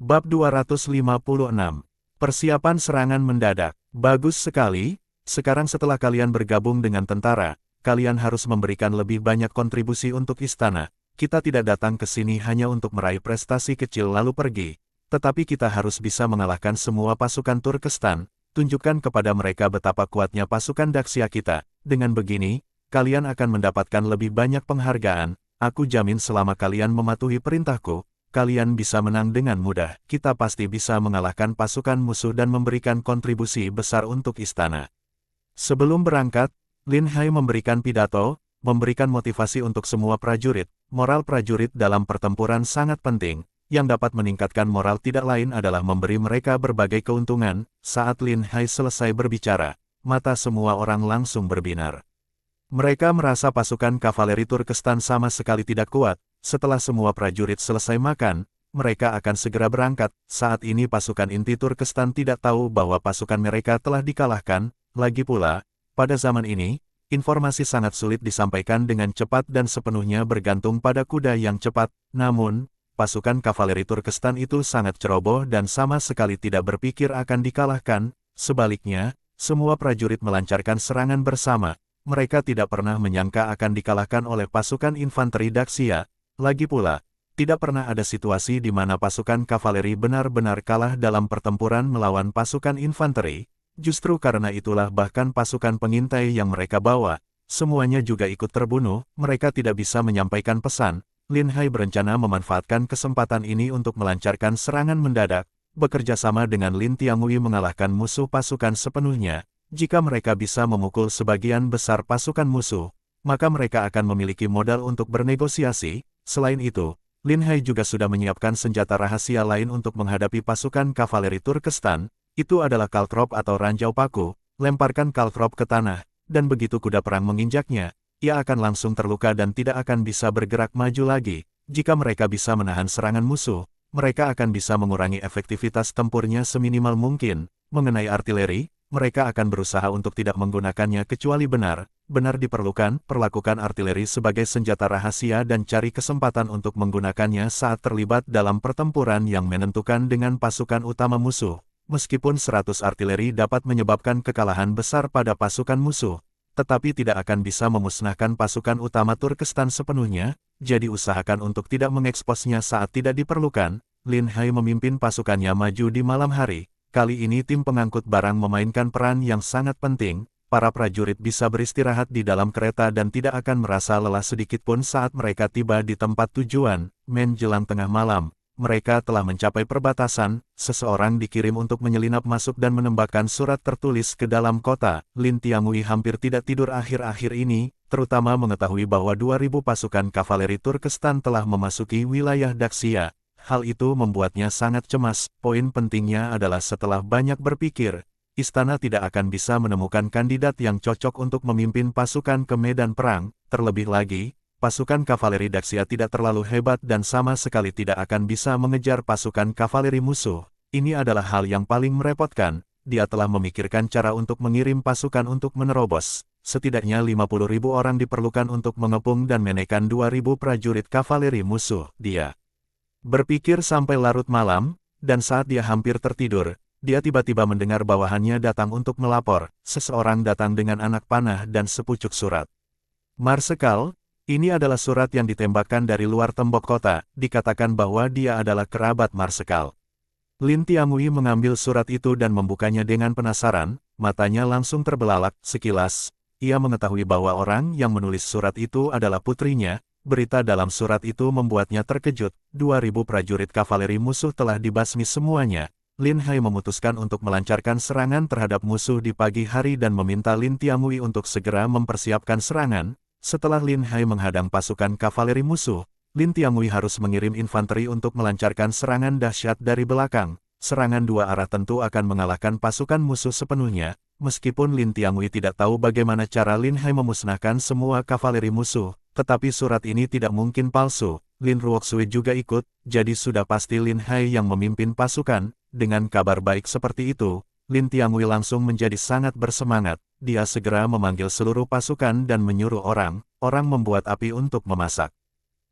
Bab 256. Persiapan serangan mendadak. Bagus sekali, sekarang setelah kalian bergabung dengan tentara, kalian harus memberikan lebih banyak kontribusi untuk istana. Kita tidak datang ke sini hanya untuk meraih prestasi kecil lalu pergi, tetapi kita harus bisa mengalahkan semua pasukan Turkestan, tunjukkan kepada mereka betapa kuatnya pasukan Daksya kita. Dengan begini, kalian akan mendapatkan lebih banyak penghargaan. Aku jamin selama kalian mematuhi perintahku, kalian bisa menang dengan mudah. Kita pasti bisa mengalahkan pasukan musuh dan memberikan kontribusi besar untuk istana. Sebelum berangkat, Lin Hai memberikan pidato, memberikan motivasi untuk semua prajurit. Moral prajurit dalam pertempuran sangat penting. Yang dapat meningkatkan moral tidak lain adalah memberi mereka berbagai keuntungan. Saat Lin Hai selesai berbicara, mata semua orang langsung berbinar. Mereka merasa pasukan kavaleri Turkestan sama sekali tidak kuat. Setelah semua prajurit selesai makan, mereka akan segera berangkat. Saat ini pasukan inti Turkestan tidak tahu bahwa pasukan mereka telah dikalahkan. Lagi pula, pada zaman ini, informasi sangat sulit disampaikan dengan cepat dan sepenuhnya bergantung pada kuda yang cepat. Namun, pasukan kavaleri Turkestan itu sangat ceroboh dan sama sekali tidak berpikir akan dikalahkan. Sebaliknya, semua prajurit melancarkan serangan bersama. Mereka tidak pernah menyangka akan dikalahkan oleh pasukan infanteri Daksya. Lagi pula, tidak pernah ada situasi di mana pasukan kavaleri benar-benar kalah dalam pertempuran melawan pasukan infanteri. Justru karena itulah bahkan pasukan pengintai yang mereka bawa, semuanya juga ikut terbunuh. Mereka tidak bisa menyampaikan pesan. Lin Hai berencana memanfaatkan kesempatan ini untuk melancarkan serangan mendadak, bekerja sama dengan Lin Tianhui mengalahkan musuh pasukan sepenuhnya. Jika mereka bisa memukul sebagian besar pasukan musuh, maka mereka akan memiliki modal untuk bernegosiasi. Selain itu, Lin Hai juga sudah menyiapkan senjata rahasia lain untuk menghadapi pasukan kavaleri Turkestan. Itu adalah kaltrop atau ranjau paku. Lemparkan kaltrop ke tanah, dan begitu kuda perang menginjaknya, ia akan langsung terluka dan tidak akan bisa bergerak maju lagi. Jika mereka bisa menahan serangan musuh, mereka akan bisa mengurangi efektivitas tempurnya seminimal mungkin. Mengenai artileri, mereka akan berusaha untuk tidak menggunakannya kecuali benar-benar diperlukan. Perlakukan artileri sebagai senjata rahasia dan cari kesempatan untuk menggunakannya saat terlibat dalam pertempuran yang menentukan dengan pasukan utama musuh. Meskipun 100 artileri dapat menyebabkan kekalahan besar pada pasukan musuh, tetapi tidak akan bisa memusnahkan pasukan utama Turkestan sepenuhnya, jadi usahakan untuk tidak mengeksposnya saat tidak diperlukan. Lin Hai memimpin pasukannya maju di malam hari. Kali ini tim pengangkut barang memainkan peran yang sangat penting. Para prajurit bisa beristirahat di dalam kereta dan tidak akan merasa lelah sedikitpun saat mereka tiba di tempat tujuan. Menjelang tengah malam, mereka telah mencapai perbatasan. Seseorang dikirim untuk menyelinap masuk dan menembakkan surat tertulis ke dalam kota. Lin Tianhui hampir tidak tidur akhir-akhir ini, terutama mengetahui bahwa 2000 pasukan kavaleri Turkestan telah memasuki wilayah Daksya. Hal itu membuatnya sangat cemas. Poin pentingnya adalah setelah banyak berpikir, istana tidak akan bisa menemukan kandidat yang cocok untuk memimpin pasukan ke medan perang. Terlebih lagi, pasukan kavaleri Daksya tidak terlalu hebat dan sama sekali tidak akan bisa mengejar pasukan kavaleri musuh. Ini adalah hal yang paling merepotkan. Dia telah memikirkan cara untuk mengirim pasukan untuk menerobos. Setidaknya 50.000 orang diperlukan untuk mengepung dan menekan 2000 prajurit kavaleri musuh. Dia berpikir sampai larut malam, dan saat dia hampir tertidur, dia tiba-tiba mendengar bawahannya datang untuk melapor. Seseorang datang dengan anak panah dan sepucuk surat. Marsekal, ini adalah surat yang ditembakkan dari luar tembok kota. Dikatakan bahwa dia adalah kerabat Marsekal. Lin Tianhui mengambil surat itu dan membukanya dengan penasaran, matanya langsung terbelalak. Sekilas, ia mengetahui bahwa orang yang menulis surat itu adalah putrinya. Berita dalam surat itu membuatnya terkejut. 2000 prajurit kavaleri musuh telah dibasmi semuanya. Lin Hai memutuskan untuk melancarkan serangan terhadap musuh di pagi hari dan meminta Lin Tianhui untuk segera mempersiapkan serangan. Setelah Lin Hai menghadang pasukan kavaleri musuh, Lin Tianhui harus mengirim infanteri untuk melancarkan serangan dahsyat dari belakang. Serangan dua arah tentu akan mengalahkan pasukan musuh sepenuhnya. Meskipun Lin Tianhui tidak tahu bagaimana cara Lin Hai memusnahkan semua kavaleri musuh, tetapi surat ini tidak mungkin palsu. Lin Ruoxue juga ikut, jadi sudah pasti Lin Hai yang memimpin pasukan. Dengan kabar baik seperti itu, Lin Tianhui langsung menjadi sangat bersemangat. Dia segera memanggil seluruh pasukan dan menyuruh orang membuat api untuk memasak.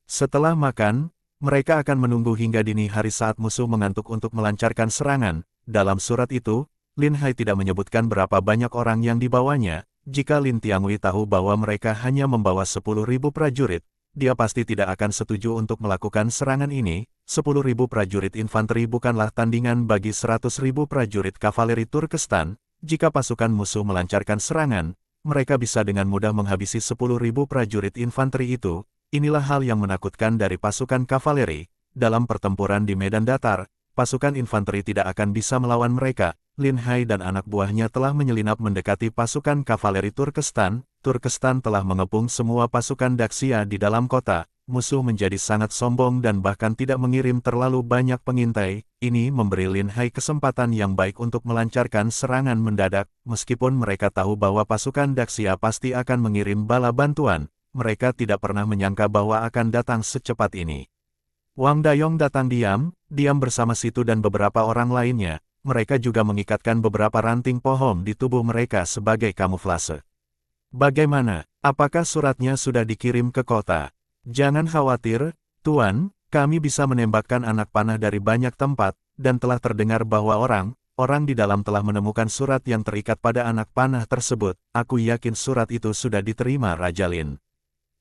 Setelah makan, Mereka akan menunggu hingga dini hari saat musuh mengantuk untuk melancarkan serangan. Dalam surat itu, Lin Hai tidak menyebutkan berapa banyak orang yang dibawanya. Jika Lin Tiangui tahu bahwa mereka hanya membawa 10.000 prajurit, dia pasti tidak akan setuju untuk melakukan serangan ini. 10.000 prajurit infanteri bukanlah tandingan bagi 100.000 prajurit kavaleri Turkestan. Jika pasukan musuh melancarkan serangan, mereka bisa dengan mudah menghabisi 10.000 prajurit infanteri itu. Inilah hal yang menakutkan dari pasukan kavaleri. Dalam pertempuran di medan datar, pasukan infanteri tidak akan bisa melawan mereka. Lin Hai dan anak buahnya telah menyelinap mendekati pasukan kavaleri Turkestan. Turkestan telah mengepung semua pasukan Daxia di dalam kota. Musuh menjadi sangat sombong dan bahkan tidak mengirim terlalu banyak pengintai. Ini memberi Lin Hai kesempatan yang baik untuk melancarkan serangan mendadak. Meskipun mereka tahu bahwa pasukan Daxia pasti akan mengirim bala bantuan, mereka tidak pernah menyangka bahwa akan datang secepat ini. Wang Dayong datang diam bersama Situ dan beberapa orang lainnya. Mereka juga mengikatkan beberapa ranting pohon di tubuh mereka sebagai kamuflase. Bagaimana? Apakah suratnya sudah dikirim ke kota? Jangan khawatir, Tuan, kami bisa menembakkan anak panah dari banyak tempat, dan telah terdengar bahwa orang di dalam telah menemukan surat yang terikat pada anak panah tersebut. Aku yakin surat itu sudah diterima Raja Lin.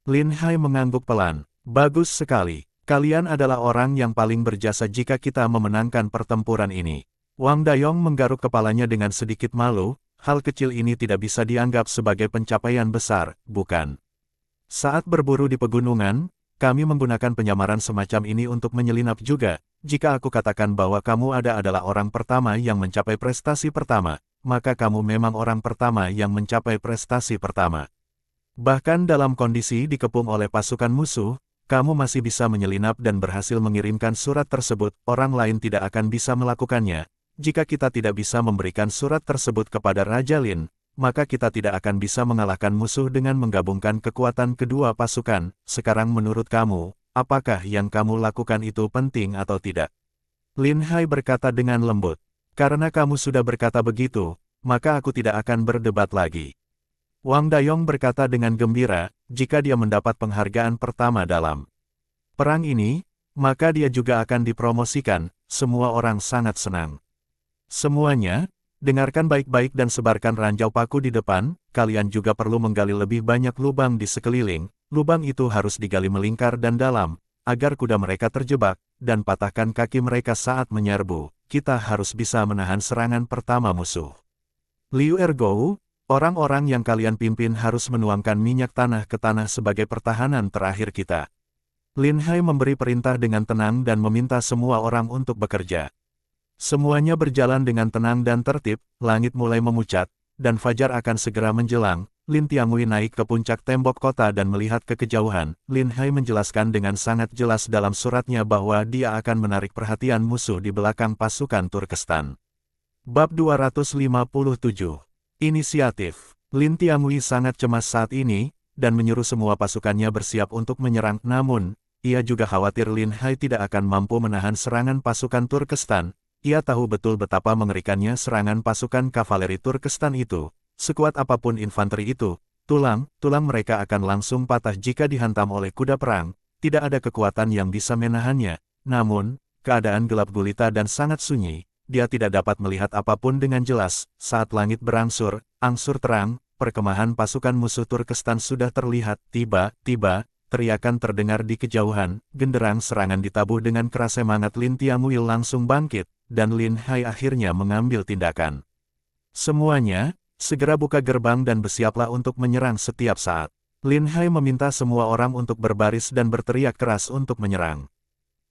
Lin Hai mengangguk pelan. Bagus sekali. Kalian adalah orang yang paling berjasa jika kita memenangkan pertempuran ini. Wang Dayong menggaruk kepalanya dengan sedikit malu. Hal kecil ini tidak bisa dianggap sebagai pencapaian besar, bukan? Saat berburu di pegunungan, kami menggunakan penyamaran semacam ini untuk menyelinap juga. Jika aku katakan bahwa kamu adalah orang pertama yang mencapai prestasi pertama, maka kamu memang orang pertama yang mencapai prestasi pertama. Bahkan dalam kondisi dikepung oleh pasukan musuh, kamu masih bisa menyelinap dan berhasil mengirimkan surat tersebut. Orang lain tidak akan bisa melakukannya. Jika kita tidak bisa memberikan surat tersebut kepada Raja Lin, maka kita tidak akan bisa mengalahkan musuh dengan menggabungkan kekuatan kedua pasukan. Sekarang menurut kamu, apakah yang kamu lakukan itu penting atau tidak? Lin Hai berkata dengan lembut. Karena kamu sudah berkata begitu, maka aku tidak akan berdebat lagi. Wang Dayong berkata dengan gembira, jika dia mendapat penghargaan pertama dalam perang ini, maka dia juga akan dipromosikan. Semua orang sangat senang. Semuanya, dengarkan baik-baik dan sebarkan ranjau paku di depan. Kalian juga perlu menggali lebih banyak lubang di sekeliling. Lubang itu harus digali melingkar dan dalam, agar kuda mereka terjebak, dan patahkan kaki mereka saat menyerbu. Kita harus bisa menahan serangan pertama musuh. Liu Ergou, orang-orang yang kalian pimpin harus menuangkan minyak tanah ke tanah sebagai pertahanan terakhir kita. Lin Hai memberi perintah dengan tenang dan meminta semua orang untuk bekerja. Semuanya berjalan dengan tenang dan tertib, langit mulai memucat, dan fajar akan segera menjelang. Lin Tiangui naik ke puncak tembok kota dan melihat ke kejauhan. Lin Hai menjelaskan dengan sangat jelas dalam suratnya bahwa dia akan menarik perhatian musuh di belakang pasukan Turkestan. Bab 257. Inisiatif. Lin Tiangui sangat cemas saat ini, dan menyuruh semua pasukannya bersiap untuk menyerang. Namun, ia juga khawatir Lin Hai tidak akan mampu menahan serangan pasukan Turkestan. Ia tahu betul betapa mengerikannya serangan pasukan kavaleri Turkestan itu. Sekuat apapun infanteri itu, tulang mereka akan langsung patah jika dihantam oleh kuda perang. Tidak ada kekuatan yang bisa menahannya. Namun, keadaan gelap gulita dan sangat sunyi. Dia tidak dapat melihat apapun dengan jelas. Saat langit berangsur terang, perkemahan pasukan musuh Turkestan sudah terlihat. Tiba-tiba, teriakan terdengar di kejauhan. Genderang serangan ditabuh dengan keras. Semangat Lin Tiangui langsung bangkit, dan Lin Hai akhirnya mengambil tindakan. Semuanya, segera buka gerbang dan bersiaplah untuk menyerang setiap saat. Lin Hai meminta semua orang untuk berbaris dan berteriak keras untuk menyerang.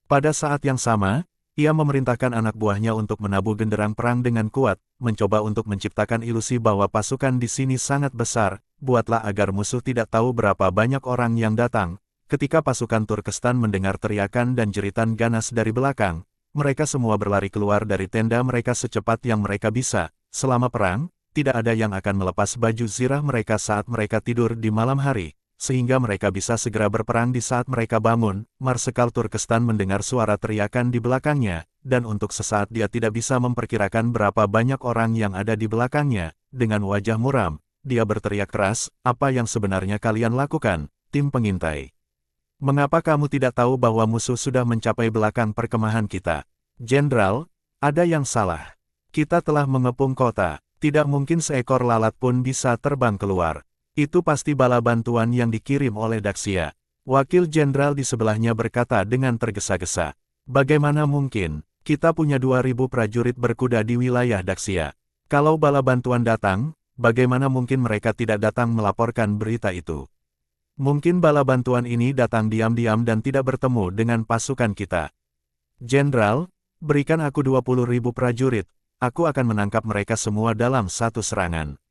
Pada saat yang sama, ia memerintahkan anak buahnya untuk menabuh genderang perang dengan kuat, mencoba untuk menciptakan ilusi bahwa pasukan di sini sangat besar. Buatlah agar musuh tidak tahu berapa banyak orang yang datang. Ketika pasukan Turkestan mendengar teriakan dan jeritan ganas dari belakang, mereka semua berlari keluar dari tenda mereka secepat yang mereka bisa. Selama perang, tidak ada yang akan melepas baju zirah mereka saat mereka tidur di malam hari, sehingga mereka bisa segera berperang di saat mereka bangun. Marsekal Turkestan mendengar suara teriakan di belakangnya, dan untuk sesaat dia tidak bisa memperkirakan berapa banyak orang yang ada di belakangnya. Dengan wajah muram, dia berteriak keras, "Apa yang sebenarnya kalian lakukan, tim pengintai? Mengapa kamu tidak tahu bahwa musuh sudah mencapai belakang perkemahan kita? Jenderal, ada yang salah. Kita telah mengepung kota, tidak mungkin seekor lalat pun bisa terbang keluar. Itu pasti bala bantuan yang dikirim oleh Daxia. Wakil jenderal di sebelahnya berkata dengan tergesa-gesa. Bagaimana mungkin? Kita punya 2.000 prajurit berkuda di wilayah Daxia. Kalau bala bantuan datang, bagaimana mungkin mereka tidak datang melaporkan berita itu? Mungkin bala bantuan ini datang diam-diam dan tidak bertemu dengan pasukan kita. Jenderal, berikan aku 20.000 prajurit, aku akan menangkap mereka semua dalam satu serangan.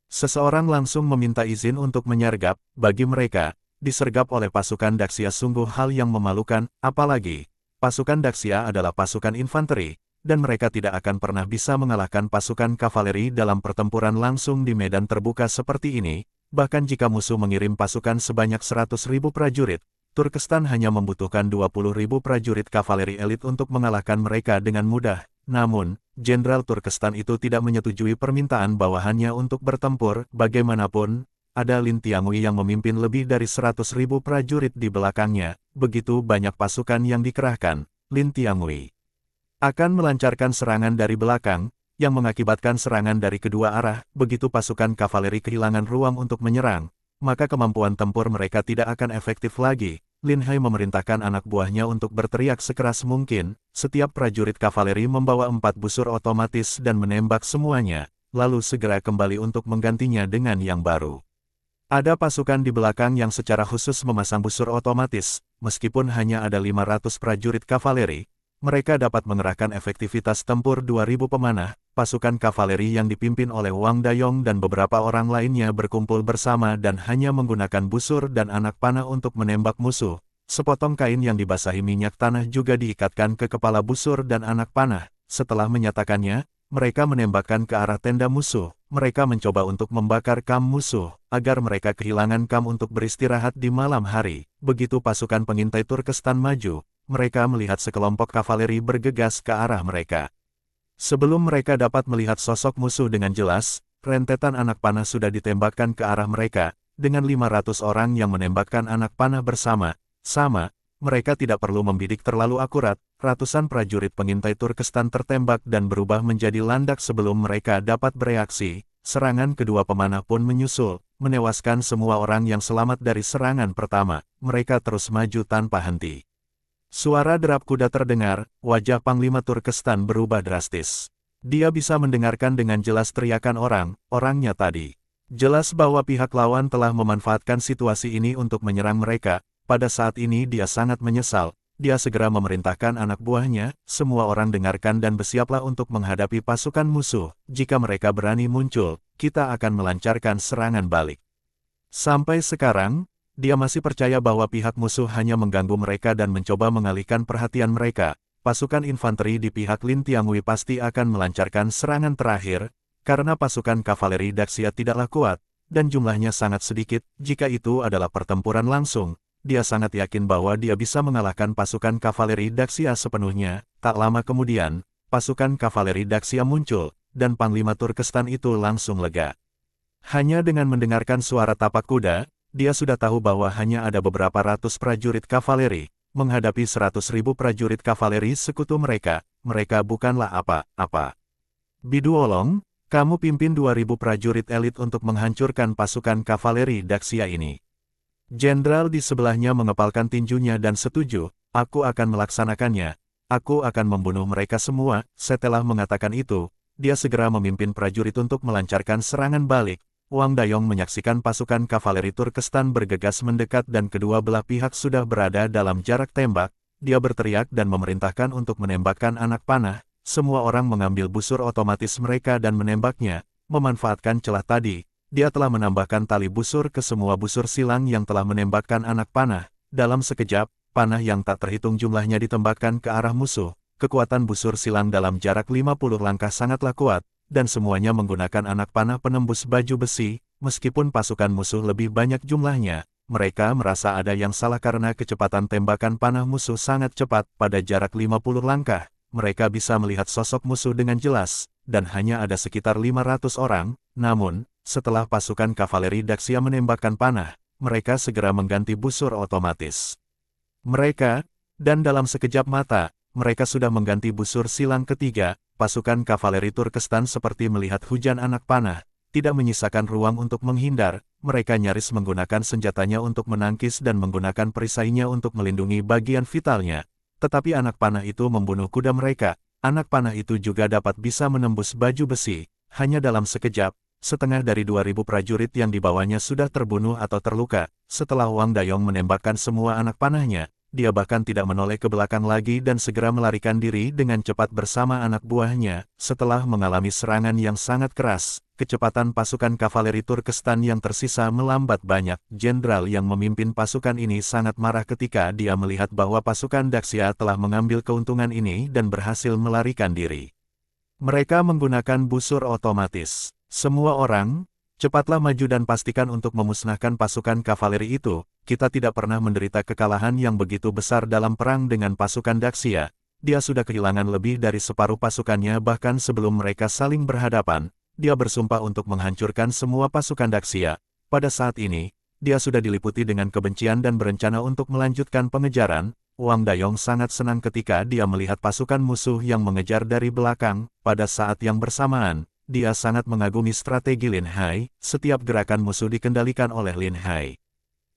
Seseorang langsung meminta izin untuk menyergap, bagi mereka, disergap oleh pasukan Daxia sungguh hal yang memalukan, apalagi, pasukan Daxia adalah pasukan infanteri, dan mereka tidak akan pernah bisa mengalahkan pasukan kavaleri dalam pertempuran langsung di medan terbuka seperti ini. Bahkan jika musuh mengirim pasukan sebanyak 100.000 prajurit, Turkestan hanya membutuhkan 20.000 prajurit kavaleri elit untuk mengalahkan mereka dengan mudah. Namun, Jenderal Turkestan itu tidak menyetujui permintaan bawahannya untuk bertempur. Bagaimanapun, ada Lin Tiangui yang memimpin lebih dari 100.000 prajurit di belakangnya. Begitu banyak pasukan yang dikerahkan, Lin Tiangui akan melancarkan serangan dari belakang, yang mengakibatkan serangan dari kedua arah. Begitu pasukan kavaleri kehilangan ruang untuk menyerang, maka kemampuan tempur mereka tidak akan efektif lagi. Lin Hai memerintahkan anak buahnya untuk berteriak sekeras mungkin. Setiap prajurit kavaleri membawa 4 busur otomatis dan menembak semuanya, lalu segera kembali untuk menggantinya dengan yang baru. Ada pasukan di belakang yang secara khusus memasang busur otomatis. Meskipun hanya ada 500 prajurit kavaleri, mereka dapat mengerahkan efektivitas tempur 2.000 pemanah. Pasukan kavaleri yang dipimpin oleh Wang Dayong dan beberapa orang lainnya berkumpul bersama dan hanya menggunakan busur dan anak panah untuk menembak musuh. Sepotong kain yang dibasahi minyak tanah juga diikatkan ke kepala busur dan anak panah. Setelah menyatakannya, mereka menembakkan ke arah tenda musuh. Mereka mencoba untuk membakar kam musuh, agar mereka kehilangan kam untuk beristirahat di malam hari. Begitu pasukan pengintai Turkestan maju, mereka melihat sekelompok kavaleri bergegas ke arah mereka. Sebelum mereka dapat melihat sosok musuh dengan jelas, rentetan anak panah sudah ditembakkan ke arah mereka, dengan 500 orang yang menembakkan anak panah bersama-sama. Mereka tidak perlu membidik terlalu akurat, ratusan prajurit pengintai Turkestan tertembak dan berubah menjadi landak sebelum mereka dapat bereaksi. Serangan kedua pemanah pun menyusul, menewaskan semua orang yang selamat dari serangan pertama. Mereka terus maju tanpa henti. Suara derap kuda terdengar, wajah Panglima Turkestan berubah drastis. Dia bisa mendengarkan dengan jelas teriakan orangnya tadi. Jelas bahwa pihak lawan telah memanfaatkan situasi ini untuk menyerang mereka. Pada saat ini dia sangat menyesal. Dia segera memerintahkan anak buahnya, semua orang dengarkan dan bersiaplah untuk menghadapi pasukan musuh. Jika mereka berani muncul, kita akan melancarkan serangan balik. Sampai sekarang, dia masih percaya bahwa pihak musuh hanya mengganggu mereka dan mencoba mengalihkan perhatian mereka. Pasukan infanteri di pihak Lin Tiangui pasti akan melancarkan serangan terakhir, karena pasukan kavaleri Daxia tidaklah kuat, dan jumlahnya sangat sedikit. Jika itu adalah pertempuran langsung, dia sangat yakin bahwa dia bisa mengalahkan pasukan kavaleri Daxia sepenuhnya. Tak lama kemudian, pasukan kavaleri Daxia muncul, dan Panglima Turkestan itu langsung lega. Hanya dengan mendengarkan suara tapak kuda, dia sudah tahu bahwa hanya ada beberapa ratus prajurit kavaleri, menghadapi 100.000 prajurit kavaleri sekutu mereka. Mereka bukanlah apa-apa. Bidu Olong, kamu pimpin 2.000 prajurit elit untuk menghancurkan pasukan kavaleri Daxia ini. Jenderal di sebelahnya mengepalkan tinjunya dan setuju, aku akan melaksanakannya. Aku akan membunuh mereka semua. Setelah mengatakan itu, dia segera memimpin prajurit untuk melancarkan serangan balik. Wang Dayong menyaksikan pasukan kavaleri Turkestan bergegas mendekat dan kedua belah pihak sudah berada dalam jarak tembak. Dia berteriak dan memerintahkan untuk menembakkan anak panah. Semua orang mengambil busur otomatis mereka dan menembaknya. Memanfaatkan celah tadi, dia telah menambahkan tali busur ke semua busur silang yang telah menembakkan anak panah. Dalam sekejap, panah yang tak terhitung jumlahnya ditembakkan ke arah musuh. Kekuatan busur silang dalam jarak 50 langkah sangatlah kuat, dan semuanya menggunakan anak panah penembus baju besi. Meskipun pasukan musuh lebih banyak jumlahnya, mereka merasa ada yang salah karena kecepatan tembakan panah musuh sangat cepat. Pada jarak 50 langkah, mereka bisa melihat sosok musuh dengan jelas, dan hanya ada sekitar 500 orang. Namun, setelah pasukan kavaleri Daxia menembakkan panah, mereka segera mengganti busur otomatis. Mereka, dan dalam sekejap mata, mereka sudah mengganti busur silang ketiga. Pasukan kavaleri Turkestan seperti melihat hujan anak panah, tidak menyisakan ruang untuk menghindar. Mereka nyaris menggunakan senjatanya untuk menangkis dan menggunakan perisainya untuk melindungi bagian vitalnya. Tetapi anak panah itu membunuh kuda mereka. Anak panah itu juga dapat bisa menembus baju besi. Hanya dalam sekejap, setengah dari 2.000 prajurit yang dibawanya sudah terbunuh atau terluka. Setelah Wang Dayong menembakkan semua anak panahnya, dia bahkan tidak menoleh ke belakang lagi dan segera melarikan diri dengan cepat bersama anak buahnya. Setelah mengalami serangan yang sangat keras, kecepatan pasukan kavaleri Turkestan yang tersisa melambat banyak. Jenderal yang memimpin pasukan ini sangat marah ketika dia melihat bahwa pasukan Daxia telah mengambil keuntungan ini dan berhasil melarikan diri. Mereka menggunakan busur otomatis. Semua orang, cepatlah maju dan pastikan untuk memusnahkan pasukan kavaleri itu. Kita tidak pernah menderita kekalahan yang begitu besar dalam perang dengan pasukan Daxia. Dia sudah kehilangan lebih dari separuh pasukannya bahkan sebelum mereka saling berhadapan. Dia bersumpah untuk menghancurkan semua pasukan Daxia. Pada saat ini, dia sudah diliputi dengan kebencian dan berencana untuk melanjutkan pengejaran. Wang Dayong sangat senang ketika dia melihat pasukan musuh yang mengejar dari belakang. Pada saat yang bersamaan, dia sangat mengagumi strategi Lin Hai. Setiap gerakan musuh dikendalikan oleh Lin Hai.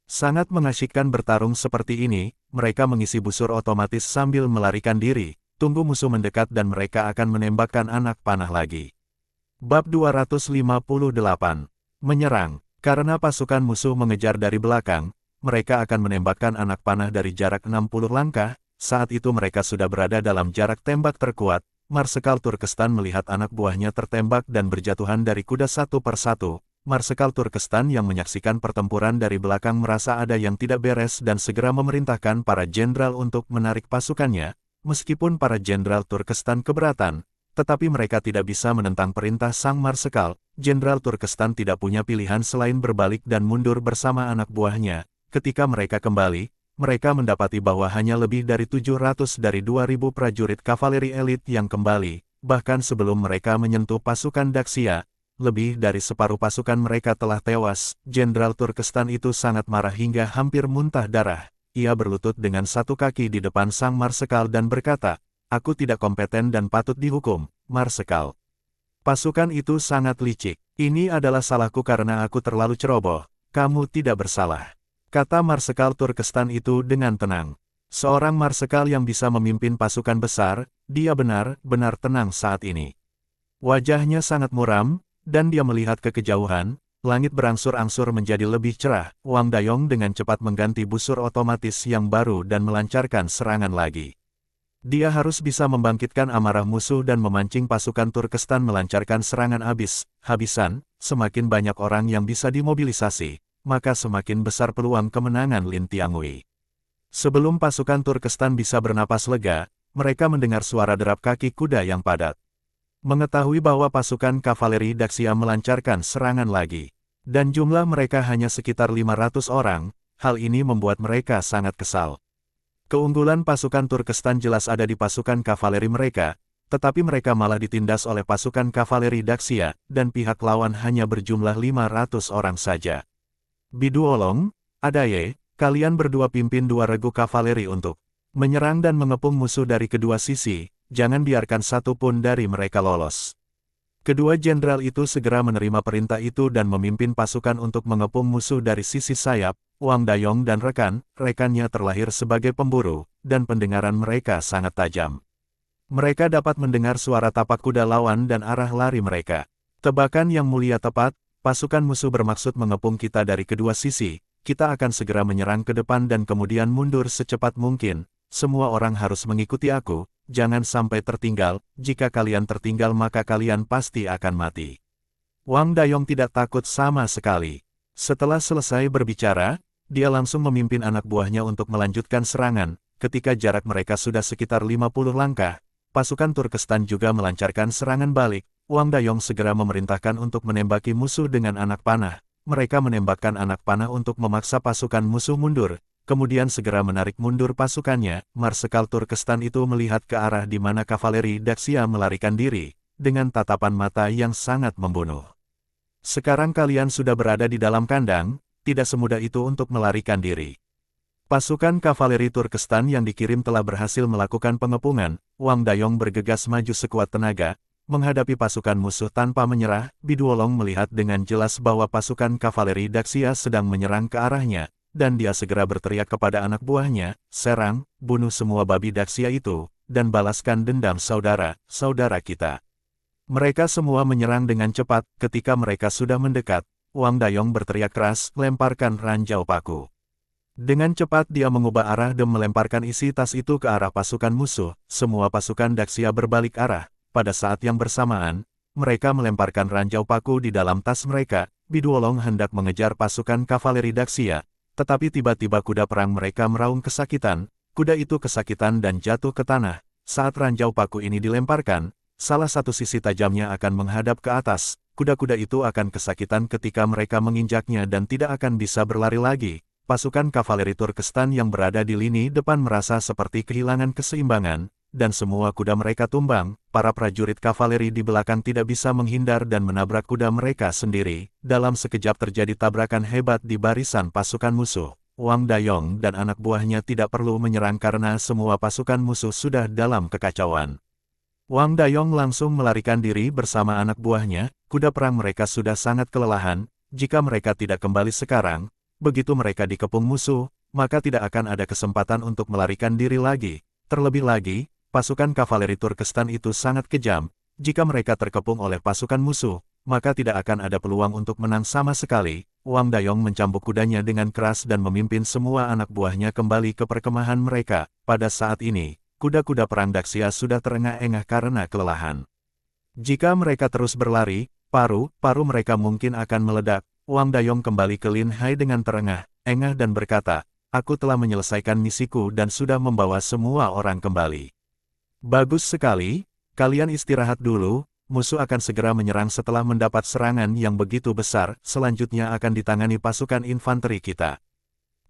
Sangat mengasyikkan bertarung seperti ini. Mereka mengisi busur otomatis sambil melarikan diri. Tunggu musuh mendekat dan mereka akan menembakkan anak panah lagi. Bab 258. Menyerang. Karena pasukan musuh mengejar dari belakang, mereka akan menembakkan anak panah dari jarak 60 langkah. Saat itu mereka sudah berada dalam jarak tembak terkuat. Marsekal Turkestan melihat anak buahnya tertembak dan berjatuhan dari kuda satu persatu. Marsekal Turkestan yang menyaksikan pertempuran dari belakang merasa ada yang tidak beres dan segera memerintahkan para jenderal untuk menarik pasukannya. Meskipun para jenderal Turkestan keberatan, tetapi mereka tidak bisa menentang perintah sang Marsekal. Jenderal Turkestan tidak punya pilihan selain berbalik dan mundur bersama anak buahnya. Ketika mereka kembali, mereka mendapati bahwa hanya lebih dari 700 dari 2.000 prajurit kavaleri elit yang kembali. Bahkan sebelum mereka menyentuh pasukan Daxia, lebih dari separuh pasukan mereka telah tewas. Jenderal Turkestan itu sangat marah hingga hampir muntah darah. Ia berlutut dengan satu kaki di depan sang Marsekal dan berkata, "Aku tidak kompeten dan patut dihukum, Marsekal. Pasukan itu sangat licik. Ini adalah salahku karena aku terlalu ceroboh. Kamu tidak bersalah," kata Marsekal Turkestan itu dengan tenang. Seorang Marsekal yang bisa memimpin pasukan besar, dia benar-benar tenang saat ini. Wajahnya sangat muram, dan dia melihat ke kejauhan. Langit berangsur-angsur menjadi lebih cerah. Wang Dayong dengan cepat mengganti busur otomatis yang baru dan melancarkan serangan lagi. Dia harus bisa membangkitkan amarah musuh dan memancing pasukan Turkestan melancarkan serangan habis-habisan. Semakin banyak orang yang bisa dimobilisasi, maka semakin besar peluang kemenangan Lin Tiangui. Sebelum pasukan Turkestan bisa bernapas lega, mereka mendengar suara derap kaki kuda yang padat. Mengetahui bahwa pasukan kavaleri Daxia melancarkan serangan lagi, dan jumlah mereka hanya sekitar 500 orang, hal ini membuat mereka sangat kesal. Keunggulan pasukan Turkestan jelas ada di pasukan kavaleri mereka, tetapi mereka malah ditindas oleh pasukan kavaleri Daxia, dan pihak lawan hanya berjumlah 500 orang saja. Bidu Olong, Adaye, kalian berdua pimpin 2 regu kavaleri untuk menyerang dan mengepung musuh dari kedua sisi, jangan biarkan satu pun dari mereka lolos. Kedua jenderal itu segera menerima perintah itu dan memimpin pasukan untuk mengepung musuh dari sisi sayap. Wang Dayong dan rekan-rekannya terlahir sebagai pemburu, dan pendengaran mereka sangat tajam. Mereka dapat mendengar suara tapak kuda lawan dan arah lari mereka. Tebakan yang mulia tepat, pasukan musuh bermaksud mengepung kita dari kedua sisi. Kita akan segera menyerang ke depan dan kemudian mundur secepat mungkin. Semua orang harus mengikuti aku, jangan sampai tertinggal. Jika kalian tertinggal maka kalian pasti akan mati. Wang Dayong tidak takut sama sekali. Setelah selesai berbicara, dia langsung memimpin anak buahnya untuk melanjutkan serangan. Ketika jarak mereka sudah sekitar 50 langkah, pasukan Turkestan juga melancarkan serangan balik. Wang Dayong segera memerintahkan untuk menembaki musuh dengan anak panah. Mereka menembakkan anak panah untuk memaksa pasukan musuh mundur, kemudian segera menarik mundur pasukannya. Marsekal Turkestan itu melihat ke arah di mana kavaleri Daxia melarikan diri, dengan tatapan mata yang sangat membunuh. "Sekarang kalian sudah berada di dalam kandang, tidak semudah itu untuk melarikan diri. Pasukan kavaleri Turkestan yang dikirim telah berhasil melakukan pengepungan. Wang Dayong bergegas maju sekuat tenaga, menghadapi pasukan musuh tanpa menyerah. Biduolong melihat dengan jelas bahwa pasukan kavaleri Daxia sedang menyerang ke arahnya, dan dia segera berteriak kepada anak buahnya, "Serang, bunuh semua babi Daxia itu, dan balaskan dendam saudara-saudara kita." Mereka semua menyerang dengan cepat. Ketika mereka sudah mendekat, Wang Dayong berteriak keras, "Lemparkan ranjau paku." Dengan cepat dia mengubah arah dan melemparkan isi tas itu ke arah pasukan musuh. Semua pasukan Daxia berbalik arah. Pada saat yang bersamaan, mereka melemparkan ranjau paku di dalam tas mereka. Biduolong hendak mengejar pasukan kavaleri Daxia, tetapi tiba-tiba kuda perang mereka meraung kesakitan. Kuda itu kesakitan dan jatuh ke tanah. Saat ranjau paku ini dilemparkan, salah satu sisi tajamnya akan menghadap ke atas. Kuda-kuda itu akan kesakitan ketika mereka menginjaknya dan tidak akan bisa berlari lagi. Pasukan kavaleri Turkestan yang berada di lini depan merasa seperti kehilangan keseimbangan, dan semua kuda mereka tumbang. Para prajurit kavaleri di belakang tidak bisa menghindar dan menabrak kuda mereka sendiri. Dalam sekejap terjadi tabrakan hebat di barisan pasukan musuh. Wang Dayong dan anak buahnya tidak perlu menyerang karena semua pasukan musuh sudah dalam kekacauan. Wang Dayong langsung melarikan diri bersama anak buahnya. Kuda perang mereka sudah sangat kelelahan. Jika mereka tidak kembali sekarang, begitu mereka dikepung musuh, maka tidak akan ada kesempatan untuk melarikan diri lagi. Terlebih lagi, pasukan kavaleri Turkestan itu sangat kejam. Jika mereka terkepung oleh pasukan musuh, maka tidak akan ada peluang untuk menang sama sekali. Wang Dayong mencambuk kudanya dengan keras dan memimpin semua anak buahnya kembali ke perkemahan mereka. Pada saat ini, kuda-kuda perang Daxia sudah terengah-engah karena kelelahan. Jika mereka terus berlari, paru-paru mereka mungkin akan meledak. Wang Dayong kembali ke Lin Hai dengan terengah-engah dan berkata, "Aku telah menyelesaikan misiku dan sudah membawa semua orang kembali." "Bagus sekali, kalian istirahat dulu, musuh akan segera menyerang setelah mendapat serangan yang begitu besar, selanjutnya akan ditangani pasukan infanteri kita.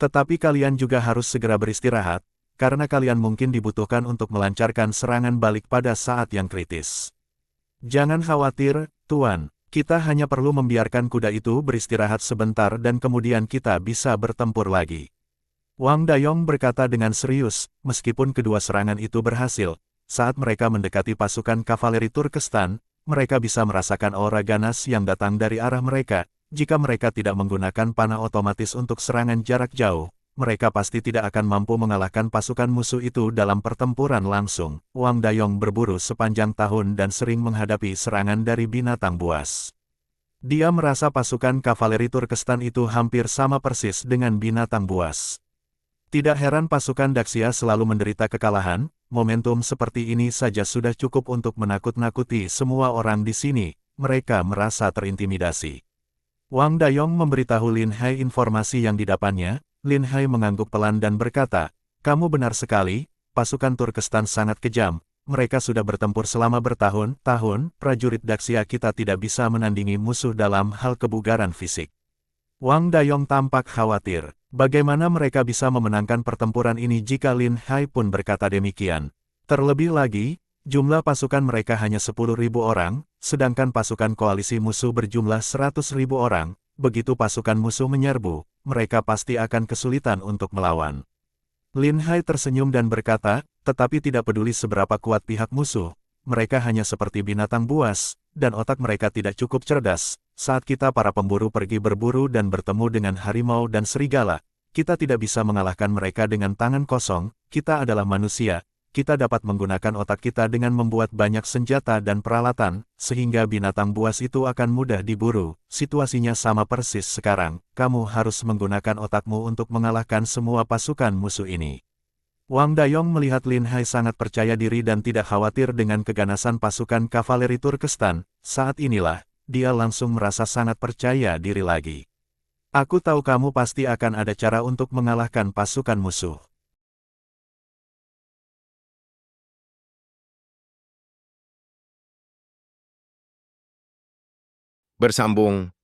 Tetapi kalian juga harus segera beristirahat, karena kalian mungkin dibutuhkan untuk melancarkan serangan balik pada saat yang kritis." "Jangan khawatir, Tuan. Kita hanya perlu membiarkan kuda itu beristirahat sebentar dan kemudian kita bisa bertempur lagi." Wang Dayong berkata dengan serius. Meskipun kedua serangan itu berhasil, saat mereka mendekati pasukan kavaleri Turkestan, mereka bisa merasakan aura ganas yang datang dari arah mereka. Jika mereka tidak menggunakan panah otomatis untuk serangan jarak jauh, mereka pasti tidak akan mampu mengalahkan pasukan musuh itu dalam pertempuran langsung. Wang Dayong berburu sepanjang tahun dan sering menghadapi serangan dari binatang buas. Dia merasa pasukan kavaleri Turkestan itu hampir sama persis dengan binatang buas. Tidak heran pasukan Daxia selalu menderita kekalahan. Momentum seperti ini saja sudah cukup untuk menakut-nakuti semua orang di sini. Mereka merasa terintimidasi. Wang Dayong memberitahu Lin Hai informasi yang didapatnya. Lin Hai mengangguk pelan dan berkata, "Kamu benar sekali, pasukan Turkestan sangat kejam. Mereka sudah bertempur selama bertahun-tahun, prajurit Daxia kita tidak bisa menandingi musuh dalam hal kebugaran fisik." Wang Dayong tampak khawatir. Bagaimana mereka bisa memenangkan pertempuran ini jika Lin Hai pun berkata demikian? Terlebih lagi, jumlah pasukan mereka hanya 10.000 orang, sedangkan pasukan koalisi musuh berjumlah 100.000 orang. Begitu pasukan musuh menyerbu, mereka pasti akan kesulitan untuk melawan. Lin Hai tersenyum dan berkata, "Tetapi tidak peduli seberapa kuat pihak musuh, mereka hanya seperti binatang buas, dan otak mereka tidak cukup cerdas. Saat kita para pemburu pergi berburu dan bertemu dengan harimau dan serigala, kita tidak bisa mengalahkan mereka dengan tangan kosong. Kita adalah manusia. Kita dapat menggunakan otak kita dengan membuat banyak senjata dan peralatan, sehingga binatang buas itu akan mudah diburu. Situasinya sama persis sekarang. Kamu harus menggunakan otakmu untuk mengalahkan semua pasukan musuh ini." Wang Dayong melihat Lin Hai sangat percaya diri dan tidak khawatir dengan keganasan pasukan kavaleri Turkestan. Saat inilah, dia langsung merasa sangat percaya diri lagi. "Aku tahu kamu pasti akan ada cara untuk mengalahkan pasukan musuh." Bersambung